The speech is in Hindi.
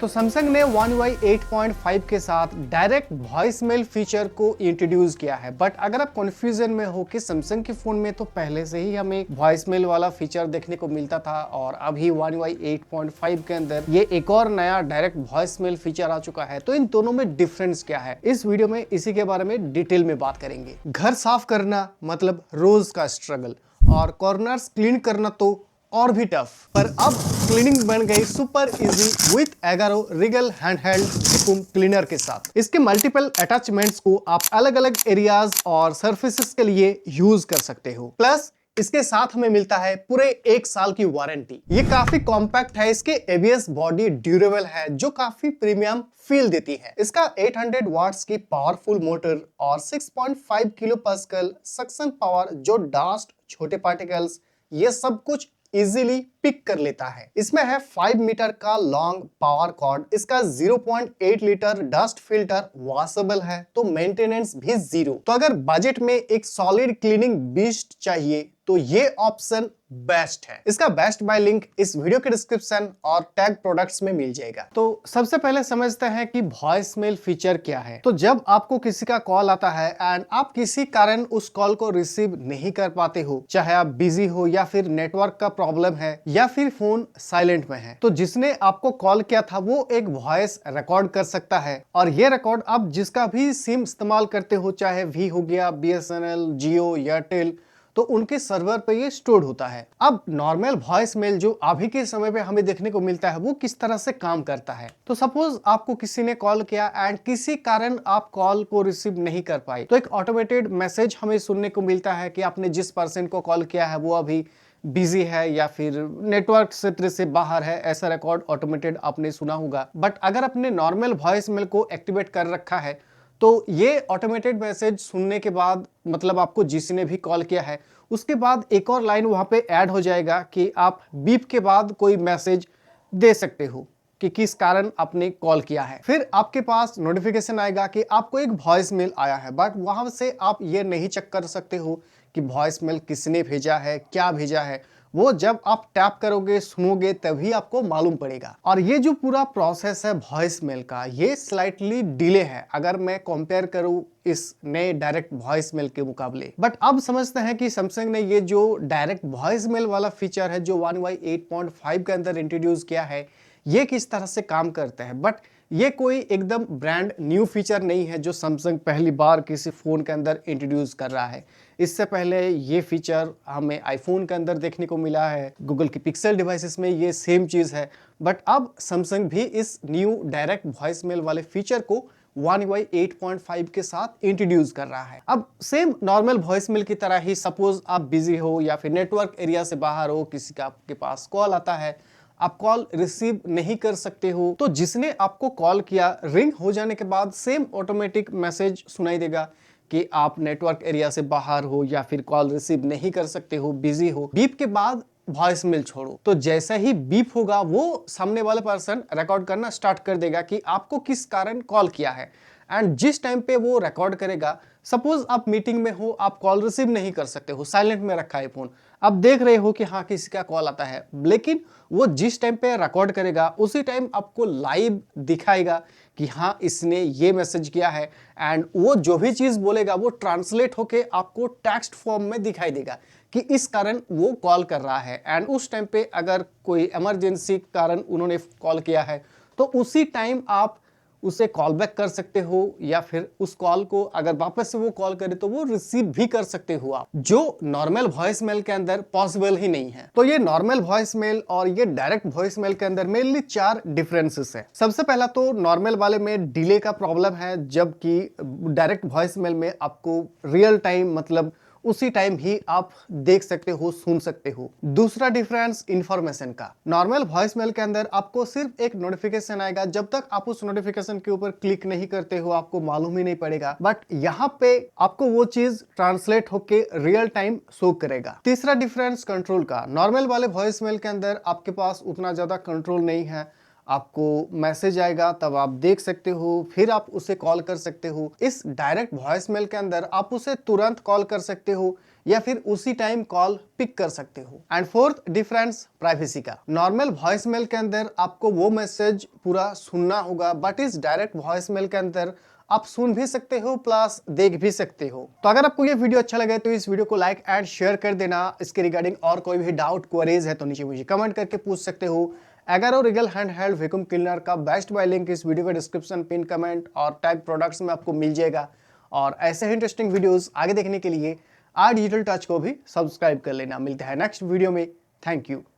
तो सैमसंग ने One UI 8.5 के साथ डायरेक्ट वॉइस मेल फीचर को इंट्रोड्यूस किया है। बट अगर आप कंफ्यूजन में हो कि सैमसंग के फोन में तो पहले से ही हमें वॉइस मेल वाला फीचर देखने को मिलता था और अभी One UI 8.5 के अंदर ये एक और नया डायरेक्ट वॉइस मेल फीचर आ चुका है, तो इन दोनों में डिफरेंस क्या है, इस वीडियो में इसी के बारे में डिटेल में बात करेंगे। घर साफ करना मतलब रोज का स्ट्रगल और कॉर्नर्स क्लीन करना तो और भी टफ, पर अब क्लीनिंग बन गई super easy with Agaro Regal handheld vacuum cleaner के साथ। इसके मल्टीपल अटैचमेंट्स को आप अलग अलग एरियाज और सरफेसेस के लिए यूज कर सकते हो। प्लस इसके साथ हमें मिलता है पूरे 1 साल की वारंटी। ये काफी कॉम्पैक्ट है, इसके एबीएस बॉडी ड्यूरेबल है जो काफी प्रीमियम फील देती है। इसका 800 वाट्स की पावरफुल मोटर और 6.5 किलो पास्कल सक्शन पावर जो डस्ट, छोटे पार्टिकल्स, ये सब कुछ इजीली पिक कर लेता है। इसमें है 5 मीटर का लॉन्ग पावर कॉर्ड। इसका 0.8 लीटर डस्ट फिल्टर वॉशेबल है, तो मेंटेनेंस भी 0। तो अगर बजट में एक सॉलिड क्लीनिंग बीस्ट चाहिए तो ये ऑप्शन बेस्ट है। इसका बेस्ट बाय लिंक इस वीडियो के डिस्क्रिप्शन और टैग प्रोडक्ट्स में मिल जाएगा। तो सबसे पहले समझते हैं कि वॉइस मेल फीचर क्या है। तो जब आपको किसी का कॉल आता है एंड आप किसी कारण उस कॉल को रिसीव नहीं कर पाते हो, चाहे आप बिजी हो या फिर नेटवर्क का प्रॉब्लम है या फिर फोन साइलेंट में है, तो जिसने आपको कॉल किया था वो एक वॉइस रिकॉर्ड कर सकता है। और ये रिकॉर्ड आप जिसका भी सिम इस्तेमाल करते हो, चाहे वी हो गया, BSNL, जियो, एयरटेल, तो उनके सर्वर पे ये स्टोर होता है। अब नॉर्मल वॉइस मेल जो अभी के समय पे हमें देखने को मिलता है वो किस तरह से काम करता है। तो सपोज आपको किसी ने कॉल किया एंड किसी कारण आप कॉल को रिसीव नहीं कर पाए, तो एक ऑटोमेटेड मैसेज हमें सुनने को मिलता है कि आपने जिस पर्सन को कॉल किया है वो अभी बिजी है या फिर नेटवर्क क्षेत्र से बाहर है। ऐसा रिकॉर्ड ऑटोमेटेड आपने सुना होगा। बट अगर आपने नॉर्मल वॉइस मेल को एक्टिवेट कर रखा है तो ये ऑटोमेटेड मैसेज सुनने के बाद, मतलब आपको जिसने भी कॉल किया है उसके बाद एक और लाइन वहां पे ऐड हो जाएगा कि आप बीप के बाद कोई मैसेज दे सकते हो कि किस कारण आपने कॉल किया है। फिर आपके पास नोटिफिकेशन आएगा कि आपको एक वॉइस मेल आया है, बट वहां से आप ये नहीं चेक कर सकते हो कि वॉइस मेल किसने भेजा है, क्या भेजा है। वो जब आप टैप करोगे, सुनोगे, तभी आपको मालूम पड़ेगा। और ये जो पूरा प्रोसेस है वॉइस मेल का, ये स्लाइटली डिले है अगर मैं कंपेयर करूं इस नए डायरेक्ट वॉइस मेल के मुकाबले। बट अब समझते हैं कि सैमसंग ने ये जो डायरेक्ट वॉइस मेल वाला फीचर है जो One UI 8.5 के अंदर इंट्रोड्यूस किया है, ये किस तरह से काम करते हैं। बट ये कोई एकदम ब्रांड न्यू फीचर नहीं है जो सैमसंग पहली बार किसी फोन के अंदर इंट्रोड्यूस कर रहा है। इससे पहले ये फीचर हमें आईफोन के अंदर देखने को मिला है, गूगल की पिक्सल डिवाइसेस में ये सेम चीज है। बट अब सैमसंग भी इस न्यू डायरेक्ट वॉइस मेल वाले फीचर को One UI 8.5 के साथ इंट्रोड्यूस कर रहा है। अब सेम नॉर्मल वॉइस मेल की तरह ही, सपोज आप बिजी हो या फिर नेटवर्क एरिया से बाहर हो, किसी का आपके पास कॉल आता है, आप कॉल रिसीव नहीं कर सकते हो, तो जिसने आपको कॉल किया, रिंग हो जाने के बाद सेम ऑटोमेटिक मैसेज सुनाई देगा कि आप नेटवर्क एरिया से बाहर हो या फिर कॉल रिसीव नहीं कर सकते हो, बिजी हो। बीप के बाद वॉइस मेल छोड़ो, तो जैसा ही बीप होगा वो सामने वाला पर्सन रिकॉर्ड करना स्टार्ट कर देगा कि आपको किस कारण कॉल किया है। एंड जिस टाइम पे वो रिकॉर्ड करेगा, सपोज आप मीटिंग में हो, आप कॉल रिसीव नहीं कर सकते हो, साइलेंट में रखा है फोन, आप देख रहे हो कि हाँ किसी का कॉल आता है, लेकिन वो जिस टाइम पे रिकॉर्ड करेगा उसी टाइम आपको लाइव दिखाएगा कि हाँ इसने ये मैसेज किया है। एंड वो जो भी चीज बोलेगा वो ट्रांसलेट होके आपको टेक्स्ट फॉर्म में दिखाई देगा कि इस कारण वो कॉल कर रहा है। एंड उस टाइम पे अगर कोई इमरजेंसी कारण उन्होंने कॉल किया है तो उसी टाइम आप उसे कॉल बैक कर सकते हो, या फिर उस कॉल को अगर वापस से वो कॉल करे तो वो रिसीव भी कर सकते हो आप, जो नॉर्मल वॉइस मेल के अंदर पॉसिबल ही नहीं है। तो ये नॉर्मल वॉइस मेल और ये डायरेक्ट वॉइस मेल के अंदर मेनली 4 डिफरेंसेस है। सबसे पहला तो नॉर्मल वाले में डिले का प्रॉब्लम है, जबकि डायरेक्ट वॉइस मेल में आपको रियल टाइम, मतलब उसी टाइम ही आप देख सकते हो, सुन सकते हो। दूसरा डिफरेंस इंफॉर्मेशन का, नॉर्मल वॉइस मेल के अंदर आपको सिर्फ एक नोटिफिकेशन आएगा, जब तक आप उस नोटिफिकेशन के ऊपर क्लिक नहीं करते हो आपको मालूम ही नहीं पड़ेगा। बट यहाँ पे आपको वो चीज ट्रांसलेट होके रियल टाइम शो करेगा। तीसरा डिफरेंस कंट्रोल का, नॉर्मल वाले वॉइस मेल के अंदर आपके पास उतना ज्यादा कंट्रोल नहीं है। आपको मैसेज आएगा तब आप देख सकते हो, फिर आप उसे कॉल कर सकते हो। इस डायरेक्ट वॉइस मेल के अंदर आप उसे तुरंत कॉल कर सकते हो या फिर उसी टाइम कॉल पिक कर सकते हो। एंड फोर्थ डिफरेंस प्राइवेसी का। नॉर्मल वॉइस मेल के अंदर आपको वो मैसेज पूरा सुनना होगा, बट इस डायरेक्ट वॉइस मेल के अंदर आप सुन भी सकते हो प्लस देख भी सकते हो। तो अगर आपको ये वीडियो अच्छा लगे तो इस वीडियो को लाइक एंड शेयर कर देना। इसके रिगार्डिंग और कोई भी डाउट क्वेरीज है तो नीचे मुझे कमेंट करके पूछ सकते हो। Agaro real hand held vacuum cleaner का बेस्ट बाय लिंक इस वीडियो के डिस्क्रिप्शन, पिन कमेंट और टैग प्रोडक्ट्स में आपको मिल जाएगा। और ऐसे ही इंटरेस्टिंग वीडियोस आगे देखने के लिए डिजिटल टच को भी सब्सक्राइब कर लेना। मिलते हैं नेक्स्ट वीडियो में। Thank you.